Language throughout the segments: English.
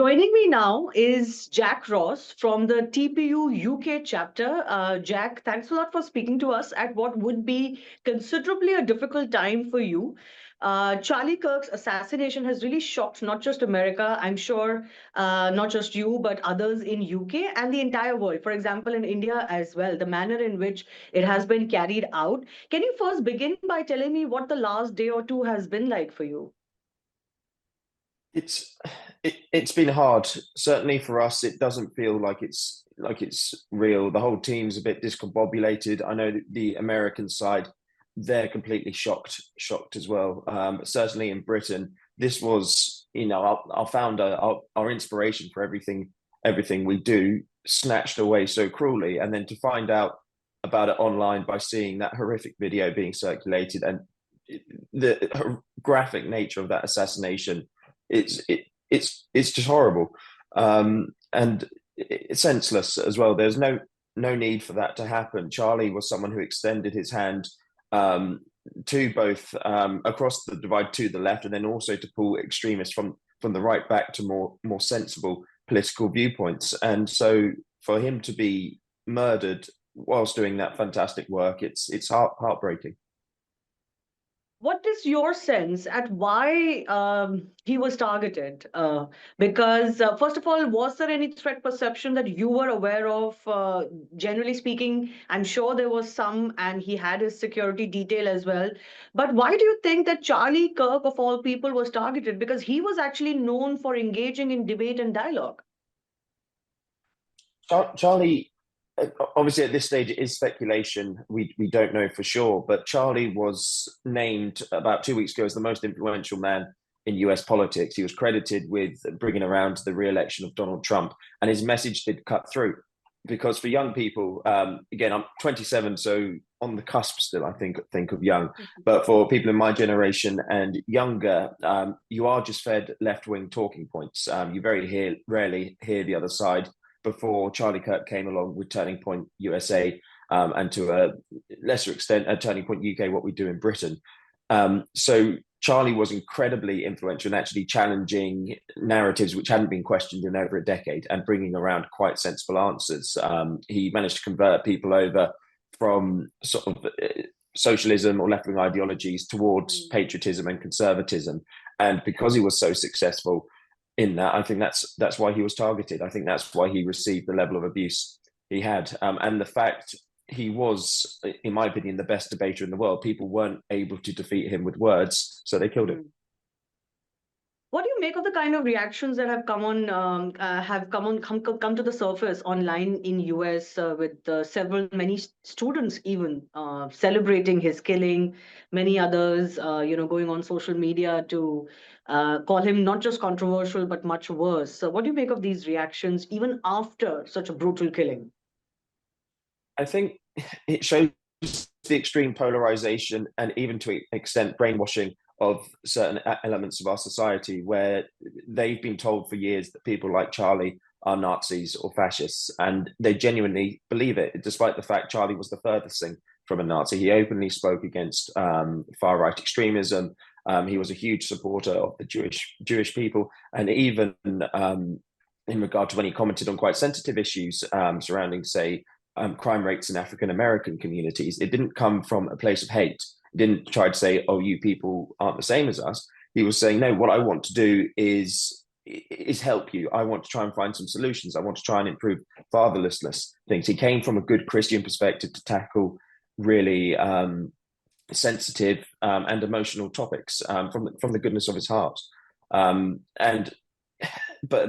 Joining me now is Jack Ross from the TPU UK chapter. Jack, thanks a lot for speaking to us at what would be considerably a difficult time for you. Charlie Kirk's assassination has really shocked not just America, I'm sure, not just you, but others in UK and the entire world. For example, in India as well, the manner in which it has been carried out. Can you first begin by telling me what the last day or two has been like for you? It's been hard. Certainly for us, it doesn't feel like it's real. The whole team's a bit discombobulated. I know that the American side, they're completely shocked as well. Certainly in Britain, this was, our founder, our inspiration for everything we do, snatched away so cruelly, and then to find out about it online by seeing that horrific video being circulated and the graphic nature of that assassination, it's just horrible, and it's senseless as well. There's no need for that to happen. Charlie was someone who extended his hand to both across the divide to the left, and then also to pull extremists from the right back to more sensible political viewpoints. And so for him to be murdered whilst doing that fantastic work, it's heartbreaking. What is your sense at why he was targeted? Because, first of all, was there any threat perception that you were aware of? Generally speaking, I'm sure there was some, and he had his security detail as well. But why do you think that Charlie Kirk, of all people, was targeted? Because he was actually known for engaging in debate and dialogue. Charlie, obviously at this stage it is speculation. We don't know for sure, but Charlie was named about 2 weeks ago as the most influential man in US politics. He was credited with bringing around the re-election of Donald Trump, and his message did cut through. Because for young people, again, I'm 27, so on the cusp still, I think of young. But for people in my generation and younger, you are just fed left-wing talking points. You very rarely hear the other side. Before Charlie Kirk came along with Turning Point USA, and to a lesser extent, Turning Point UK, what we do in Britain. So Charlie was incredibly influential in actually challenging narratives which hadn't been questioned in over a decade and bringing around quite sensible answers. He managed to convert people over from sort of socialism or left-wing ideologies towards patriotism and conservatism. And because he was so successful in that, I think that's why he was targeted. I think that's why he received the level of abuse he had. And the fact he was, in my opinion, the best debater in the world, people weren't able to defeat him with words, so they killed him. What do you make of the kind of reactions that have come to the surface online in US, with many students even celebrating his killing, many others going on social media to call him not just controversial but much worse. So what do you make of these reactions even after such a brutal killing? I think it shows the extreme polarization and even to an extent brainwashing of certain elements of our society, where they've been told for years that people like Charlie are Nazis or fascists, and they genuinely believe it, despite the fact Charlie was the furthest thing from a Nazi. He openly spoke against far-right extremism. He was a huge supporter of the Jewish people, and even in regard to when he commented on quite sensitive issues surrounding, say, crime rates in African American communities, it didn't come from a place of hate. It didn't try to say, "Oh, you people aren't the same as us." He was saying, "No, what I want to do is help you. I want to try and find some solutions. I want to try and improve fatherlessness things." He came from a good Christian perspective to tackle really sensitive and emotional topics from the goodness of his heart. But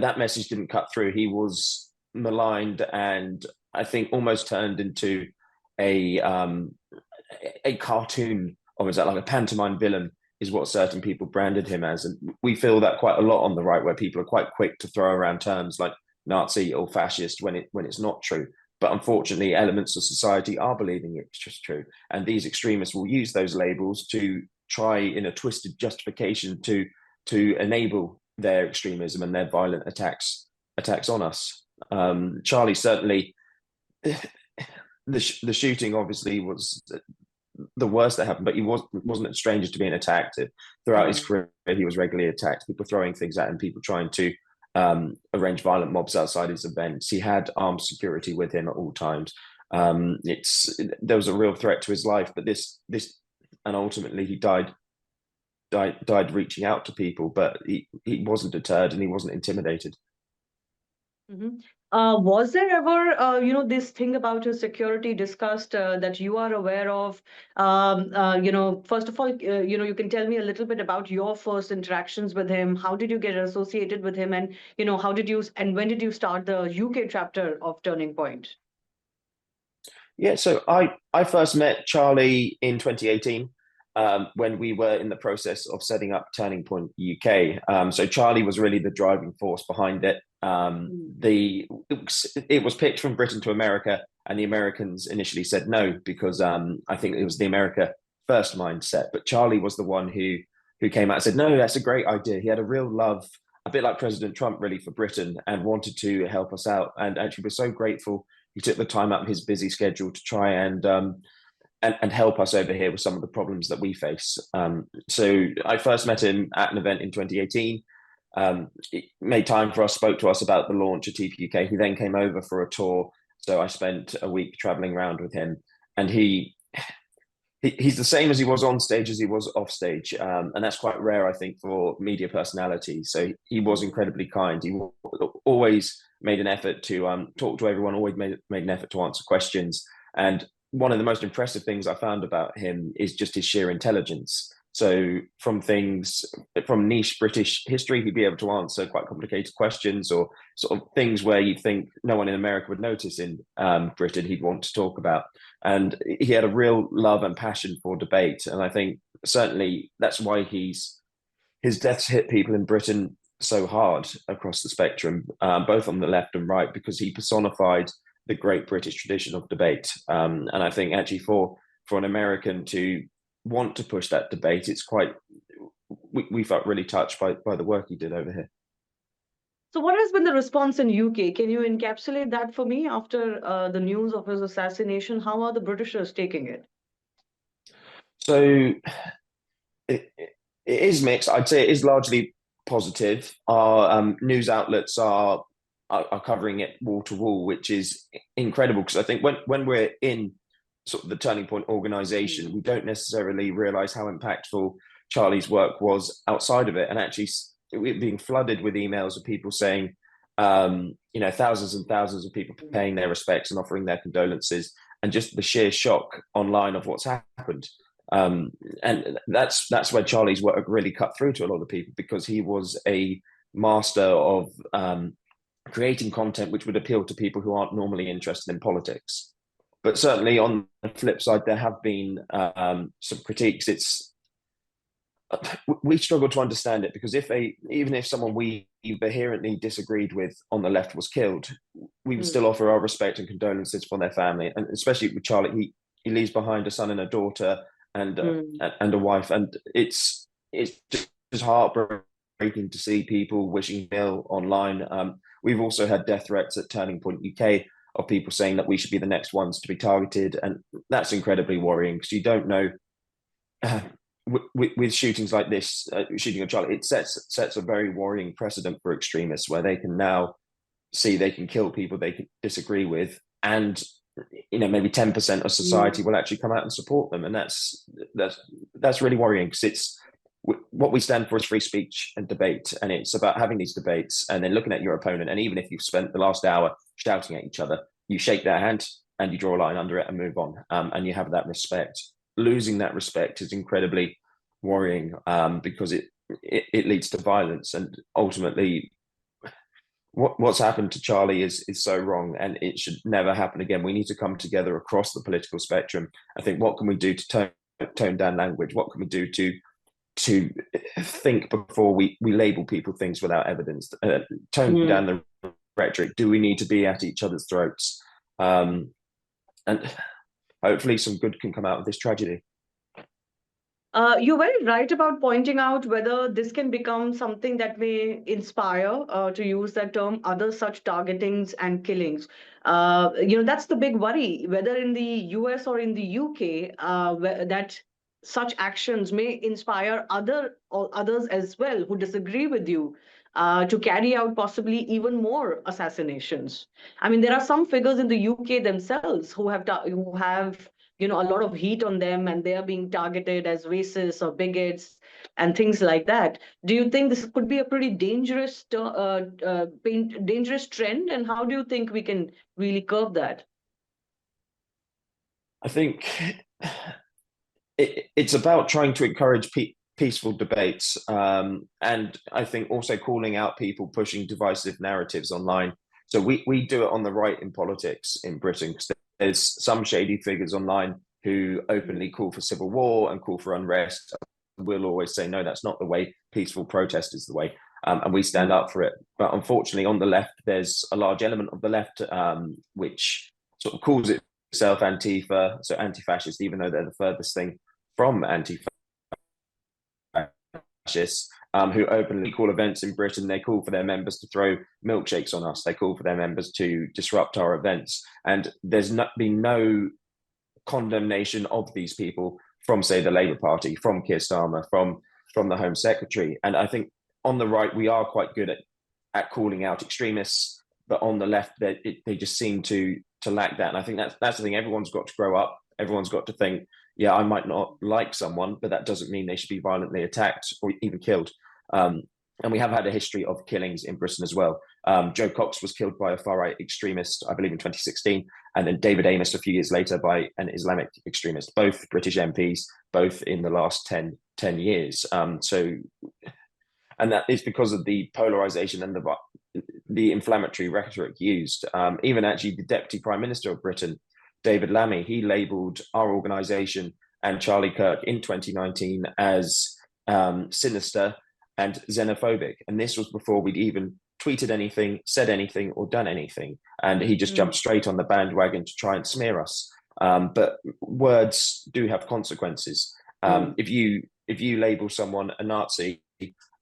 that message didn't cut through. He was maligned, and I think almost turned into a cartoon, almost like a pantomime villain, is what certain people branded him as. And we feel that quite a lot on the right, where people are quite quick to throw around terms like Nazi or fascist when it's not true. But unfortunately, elements of society are believing it's just true. And these extremists will use those labels to try, in a twisted justification, to enable their extremism and their violent attacks on us. Charlie, certainly, the shooting obviously was the worst that happened, but he wasn't a stranger to being attacked. Throughout his career, he was regularly attacked, people throwing things at him, people trying to arrange violent mobs outside his events. He had armed security with him at all times. There was a real threat to his life, but and ultimately he died reaching out to people, but he wasn't deterred and he wasn't intimidated. Mhm. Was there ever, this thing about his security discussed that you are aware of? First of all, you can tell me a little bit about your first interactions with him. How did you get associated with him, and and when did you start the UK chapter of Turning Point? Yeah, so I first met Charlie in 2018 when we were in the process of setting up Turning Point UK. So Charlie was really the driving force behind it. Mm. It was pitched from Britain to America, and the Americans initially said no because I think it was the America first mindset. But Charlie was the one who came out and said, no, that's a great idea. He had a real love, a bit like President Trump, really, for Britain, and wanted to help us out. And actually, we're so grateful he took the time out of his busy schedule to try and help us over here with some of the problems that we face. So I first met him at an event in 2018. He made time for us, spoke to us about the launch of TPUK. He then came over for a tour. So I spent a week traveling around with him, and he's the same as he was on stage as he was off stage, and that's quite rare, I think, for media personalities. So he was incredibly kind. He always made an effort to talk to everyone. Always made an effort to answer questions. And one of the most impressive things I found about him is just his sheer intelligence. So from niche British history, he'd be able to answer quite complicated questions, or sort of things where you'd think no one in America would notice in Britain, he'd want to talk about. And he had a real love and passion for debate. And I think certainly that's why his deaths hit people in Britain so hard across the spectrum, both on the left and right, because he personified the great British tradition of debate. And I think actually for an American to want to push that debate, we felt really touched by the work he did over here. So, what has been the response in UK? Can you encapsulate that for me after the news of his assassination? How are the Britishers taking it? So it is mixed. I'd say it is largely positive. Our news outlets are covering it wall to wall, which is incredible, because I think when we're in sort of the Turning Point organization, we don't necessarily realize how impactful Charlie's work was outside of it. And actually, we're being flooded with emails of people saying, thousands and thousands of people paying their respects and offering their condolences, and just the sheer shock online of what's happened. And that's where Charlie's work really cut through to a lot of people, because he was a master of creating content which would appeal to people who aren't normally interested in politics. But certainly on the flip side, there have been some critiques. We struggle to understand it, because even if someone we vehemently disagreed with on the left was killed, we would still offer our respect and condolences for their family. And especially with Charlie, he leaves behind a son and a daughter and a wife, and it's just heartbreaking to see people wishing ill online. We've also had death threats at Turning Point UK of people saying that we should be the next ones to be targeted, and that's incredibly worrying, because you don't know. With shootings like this, shooting of Charlie, it sets a very worrying precedent for extremists, where they can now see they can kill people they can disagree with, and maybe 10% of society will actually come out and support them, and that's really worrying, because it's what we stand for is free speech and debate, and it's about having these debates and then looking at your opponent, and even if you've spent the last hour shouting at each other, you shake their hand and you draw a line under it and move on, and you have that respect. Losing that respect is incredibly worrying, because it leads to violence, and ultimately what's happened to Charlie is so wrong, and it should never happen again. We need to come together across the political spectrum. I think, what can we do to tone down language? What can we do to think before we label people things without evidence? Tone down the rhetoric. Do we need to be at each other's throats? And hopefully some good can come out of this tragedy. You're very right about pointing out whether this can become something that may inspire, to use that term, other such targetings and killings. That's the big worry, whether in the US or in the UK, that such actions may inspire others as well who disagree with you to carry out possibly even more assassinations. I mean, there are some figures in the UK themselves who have a lot of heat on them, and they are being targeted as racists or bigots and things like that. Do you think this could be a pretty dangerous trend, and how do you think we can really curb that? I think it's about trying to encourage peaceful debates, and I think also calling out people pushing divisive narratives online. So we do it on the right in politics in Britain, because there's some shady figures online who openly call for civil war and call for unrest. We'll always say, no, that's not the way. Peaceful protest is the way, and we stand up for it. But unfortunately, on the left, there's a large element of the left which sort of calls itself Antifa, so anti-fascist, even though they're the furthest thing from anti-fascists, who openly call events in Britain. They call for their members to throw milkshakes on us. They call for their members to disrupt our events. And there's been no condemnation of these people from, say, the Labour Party, from Keir Starmer, from the Home Secretary. And I think on the right, we are quite good at calling out extremists, but on the left, they just seem to lack that. And I think that's the thing. Everyone's got to grow up. Everyone's got to think, yeah, I might not like someone, but that doesn't mean they should be violently attacked or even killed. And we have had a history of killings in Britain as well. Joe Cox was killed by a far-right extremist, I believe, in 2016, and then David Amess a few years later by an Islamic extremist, both British MPs, both in the last 10 years. And that is because of the polarization and the inflammatory rhetoric used. Even actually the Deputy Prime Minister of Britain, David Lammy, he labelled our organisation and Charlie Kirk in 2019 as sinister and xenophobic. And this was before we'd even tweeted anything, said anything, or done anything. And he just jumped straight on the bandwagon to try and smear us. But words do have consequences. If you label someone a Nazi,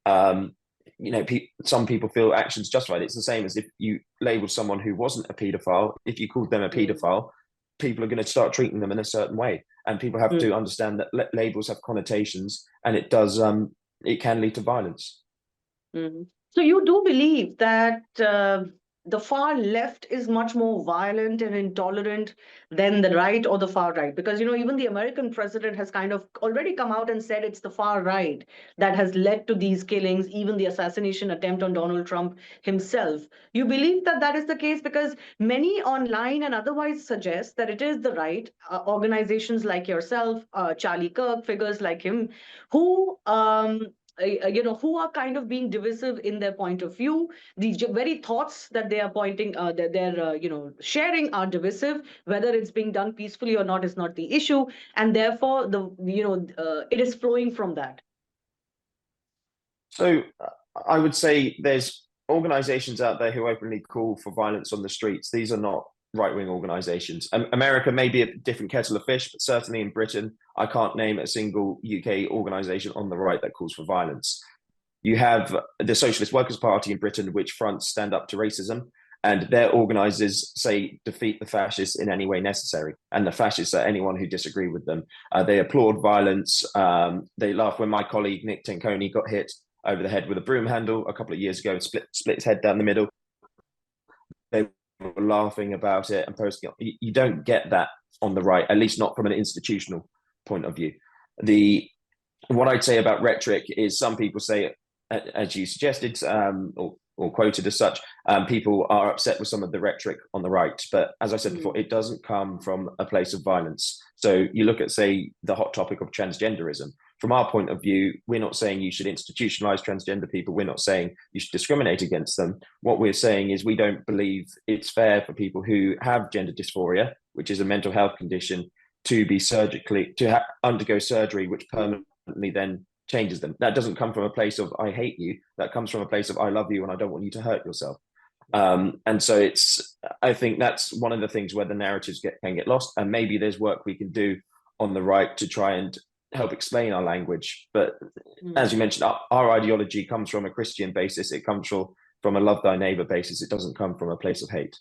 some people feel actions justified. It's the same as if you label someone who wasn't a paedophile. If you called them a paedophile, people are going to start treating them in a certain way. And people have to understand that labels have connotations, and it can lead to violence. So you do believe that the far left is much more violent and intolerant than the right or the far right? Because, even the American president has kind of already come out and said it's the far right that has led to these killings, even the assassination attempt on Donald Trump himself. You believe that that is the case? Because many online and otherwise suggest that it is the right, organizations like yourself, Charlie Kirk, figures like him, who who are kind of being divisive in their point of view. The very thoughts that they are pointing, that they're sharing are divisive. Whether it's being done peacefully or not is not the issue, and therefore it is flowing from that. So I would say there's organizations out there who openly call for violence on the streets. These are not right-wing organizations. America may be a different kettle of fish, but certainly in Britain, I can't name a single UK organization on the right that calls for violence. You have the Socialist Workers' Party in Britain, which fronts Stand Up to Racism, and their organizers say defeat the fascists in any way necessary. And the fascists are anyone who disagree with them. They applaud violence. They laugh when my colleague Nick Tenconi got hit over the head with a broom handle a couple of years ago and split his head down the middle. They were laughing about it and posting it. You don't get that on the right, at least not from an institutional point of view. What I'd say about rhetoric is some people say, as you suggested, or quoted as such, people are upset with some of the rhetoric on the right. But as I said before, it doesn't come from a place of violence. So you look at, say, the hot topic of transgenderism. From our point of view, we're not saying you should institutionalize transgender people. We're not saying you should discriminate against them. What we're saying is we don't believe it's fair for people who have gender dysphoria, which is a mental health condition, to be undergo surgery, which permanently then changes them. That doesn't come from a place of I hate you. That comes from a place of I love you and I don't want you to hurt yourself. And so I think that's one of the things where the narratives can get lost. And maybe there's work we can do on the right to try and help explain our language. But as you mentioned, our ideology comes from a Christian basis. It comes from a love thy neighbor basis. It doesn't come from a place of hate.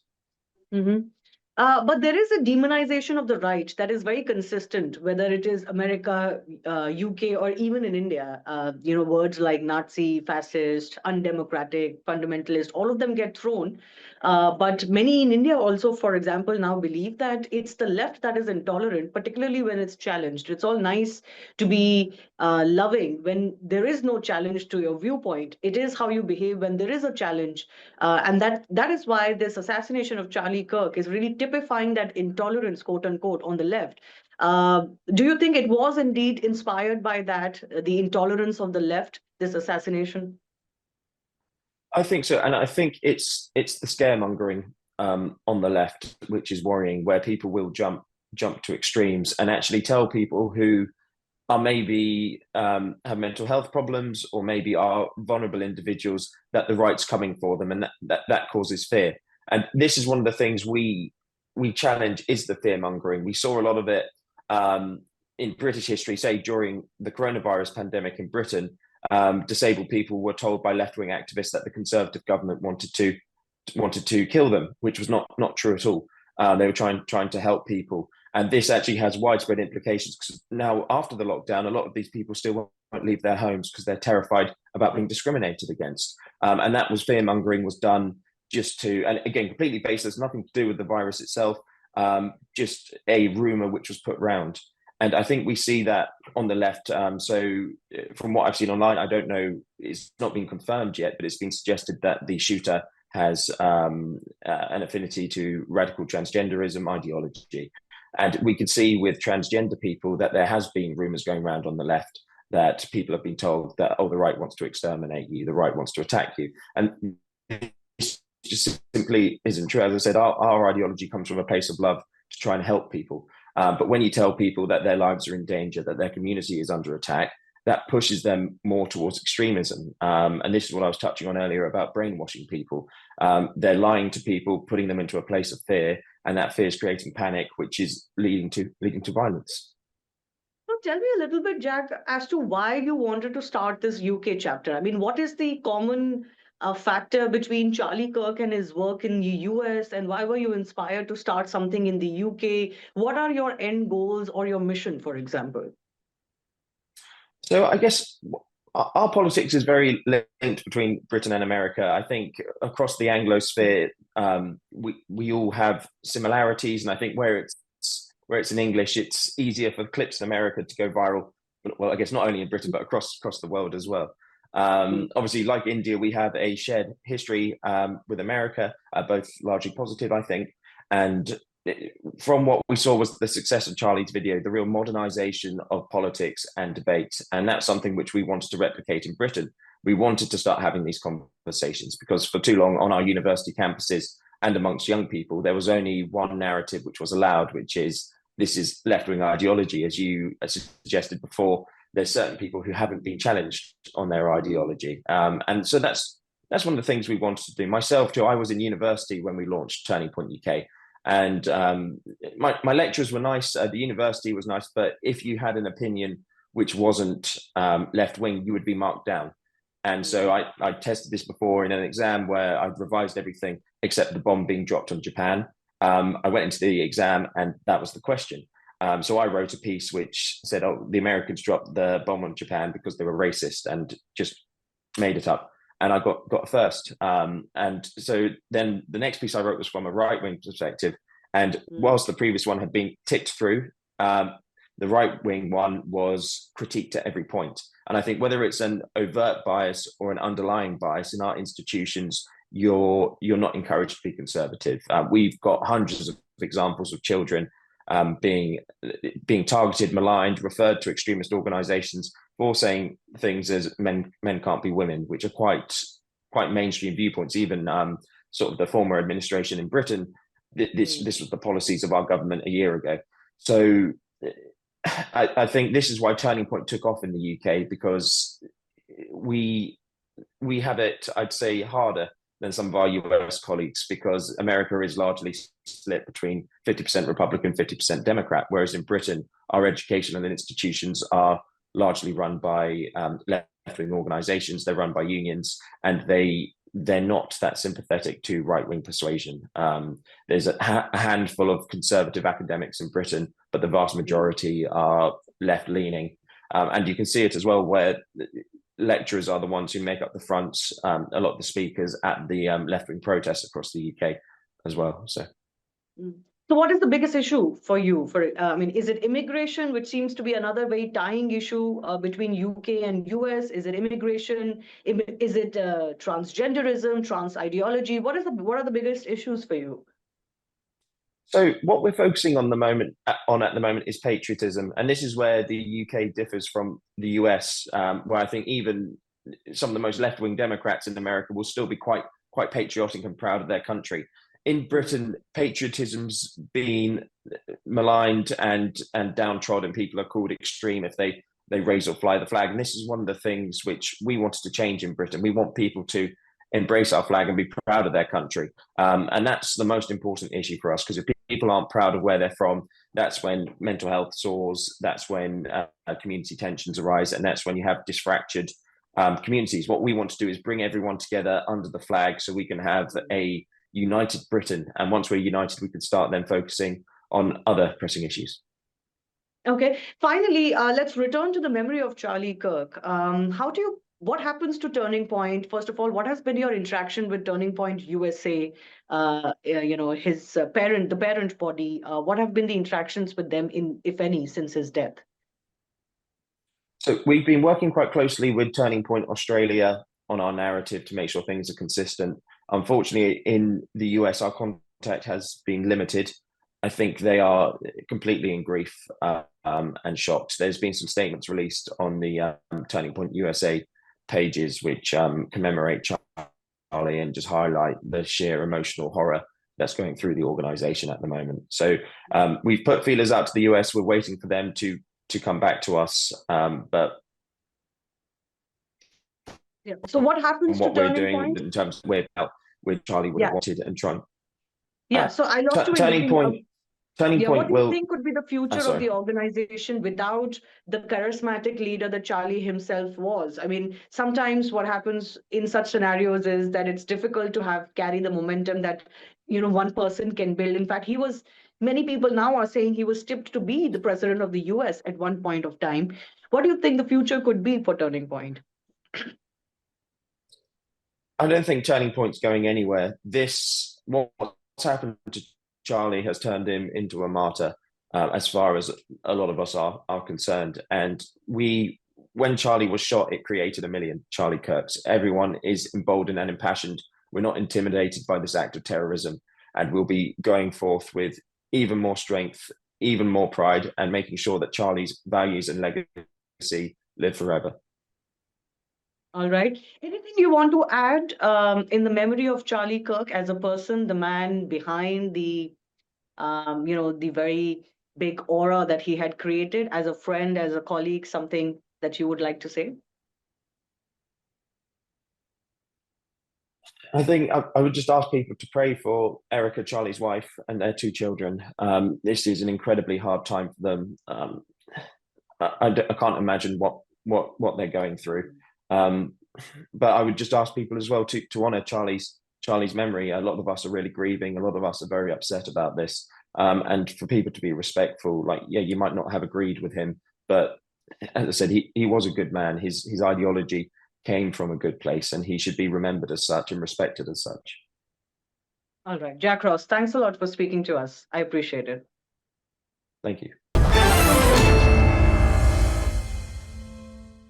But there is a demonization of the right that is very consistent, whether it is America, UK, or even in India. Words like Nazi, fascist, undemocratic, fundamentalist, all of them get thrown. But many in India also, for example, now believe that it's the left that is intolerant, particularly when it's challenged. It's all nice to be loving when there is no challenge to your viewpoint. It is how you behave when there is a challenge, and that is why this assassination of Charlie Kirk is really typifying that intolerance, quote unquote, on the left. Do you think it was indeed inspired by that, the intolerance of the left, this assassination? I think so, and I think it's the scaremongering on the left which is worrying, where people will jump to extremes and actually tell people who are maybe have mental health problems or maybe are vulnerable individuals that the right's coming for them, and that causes fear. And this is one of the things we challenge is the fear mongering. We saw a lot of it in British history, say during the coronavirus pandemic in Britain. Disabled people were told by left-wing activists that the Conservative government wanted to kill them, which was not true at all. They were trying to help people, and this actually has widespread implications. Because now, after the lockdown, a lot of these people still won't leave their homes because they're terrified about being discriminated against. And that was fear mongering was done just to, and again, completely baseless, nothing to do with the virus itself, just a rumor which was put round. And I think we see that on the left. So from what I've seen online, I don't know, it's not been confirmed yet, but it's been suggested that the shooter has an affinity to radical transgenderism ideology. And we could see with transgender people that there has been rumors going around on the left that people have been told that, oh, the right wants to exterminate you, the right wants to attack you. And this just simply isn't true. As I said, our ideology comes from a place of love to try and help people. But when you tell people that their lives are in danger, that their community is under attack, that pushes them more towards extremism. And this is what I was touching on earlier about brainwashing people. They're lying to people, putting them into a place of fear, and that fear is creating panic, which is leading to violence. So tell me a little bit, Jack, as to why you wanted to start this UK chapter. I mean, what is the common factor between Charlie Kirk and his work in the US, and why were you inspired to start something in the UK? What are your end goals or your mission, for example? So I guess our politics is very linked between Britain and America. I think across the Anglosphere, we all have similarities, and I think where it's in English, it's easier for clips in America to go viral. Well, I guess not only in Britain but across the world as well. Obviously, like India, we have a shared history with America, both largely positive, I think. And from what we saw was the success of Charlie's video, the real modernization of politics and debate. And that's something which we wanted to replicate in Britain. We wanted to start having these conversations because for too long on our university campuses and amongst young people, there was only one narrative which was allowed, which is this is left-wing ideology. As you suggested before, there's certain people who haven't been challenged on their ideology. And so that's one of the things we wanted to do. Myself too, I was in university when we launched Turning Point UK. And my lecturers were nice. The university was nice, but if you had an opinion which wasn't left wing, you would be marked down. And so I tested this before in an exam where I'd revised everything except the bomb being dropped on Japan. I went into the exam and that was the question. So I wrote a piece which said, "Oh, the Americans dropped the bomb on Japan because they were racist," and just made it up. And I got a first. And so then the next piece I wrote was from a right wing perspective. And whilst the previous one had been ticked through, the right wing one was critiqued at every point. And I think whether it's an overt bias or an underlying bias in our institutions, you're not encouraged to be conservative. We've got hundreds of examples of children being targeted, maligned, referred to extremist organizations for saying things as men can't be women, which are quite mainstream viewpoints. Even sort of the former administration in Britain, this was the policies of our government a year ago. So I think this is why Turning Point took off in the UK, because we have it, I'd say, harder than some of our US colleagues, because America is largely split between 50% Republican, 50% Democrat, whereas in Britain, our education and institutions are largely run by left-wing organizations. They're run by unions, and they they're not that sympathetic to right-wing persuasion. There's a handful of conservative academics in Britain, but the vast majority are left-leaning. And you can see it as well, where lecturers are the ones who make up the fronts, a lot of the speakers at the left-wing protests across the UK as well. So what is the biggest issue for you? I mean, is it immigration, which seems to be another very tying issue between UK and US? Is it immigration? Is it transgenderism, trans ideology? What are the biggest issues for you? So what we're focusing on at the moment is patriotism, and this is where the UK differs from the US, where I think even some of the most left-wing Democrats in America will still be quite patriotic and proud of their country. In Britain, patriotism's been maligned and downtrodden. People are called extreme if they raise or fly the flag, and this is one of the things which we wanted to change in Britain. We want people to embrace our flag and be proud of their country. And that's the most important issue for us, because if people aren't proud of where they're from, that's when mental health soars, that's when community tensions arise, and that's when you have disfractured communities. What we want to do is bring everyone together under the flag so we can have a united Britain. And once we're united, we can start then focusing on other pressing issues. Okay, finally, let's return to the memory of Charlie Kirk. What happens to Turning Point? First of all, what has been your interaction with Turning Point USA? His the parent body. What have been the interactions with them, if any, since his death? So we've been working quite closely with Turning Point Australia on our narrative to make sure things are consistent. Unfortunately, in the US, our contact has been limited. I think they are completely in grief and shocked. There's been some statements released on the Turning Point USA pages which commemorate Charlie and just highlight the sheer emotional horror that's going through the organization at the moment. So we've put feelers out to the US. We're waiting for them to come back to us. But yeah. So what happens to Turning doing Point in terms of where Charlie would have wanted and trying? Yeah. So I lost you in Turning between. Point. Turning Point what do you think could be the future of the organization without the charismatic leader that Charlie himself was? I mean, sometimes what happens in such scenarios is that it's difficult to carry the momentum that, one person can build. In fact, many people now are saying he was tipped to be the president of the US at one point of time. What do you think the future could be for Turning Point? I don't think Turning Point's going anywhere. What's happened to Charlie has turned him into a martyr, as far as a lot of us are concerned. And when Charlie was shot, it created a million Charlie Kirks. Everyone is emboldened and impassioned. We're not intimidated by this act of terrorism, and we'll be going forth with even more strength, even more pride, and making sure that Charlie's values and legacy live forever. All right. Anything you want to add in the memory of Charlie Kirk as a person, the man behind the the very big aura that he had created, as a friend, as a colleague, something that you would like to say? I think I would just ask people to pray for Erica, Charlie's wife, and their two children. This is an incredibly hard time for them. I can't imagine what they're going through. But I would just ask people as well to honor Charlie's memory. A lot of us are really grieving. A lot of us are very upset about this. And for people to be respectful, you might not have agreed with him, but as I said, he was a good man. His ideology came from a good place, and he should be remembered as such and respected as such. All right. Jack Ross, thanks a lot for speaking to us. I appreciate it. Thank you.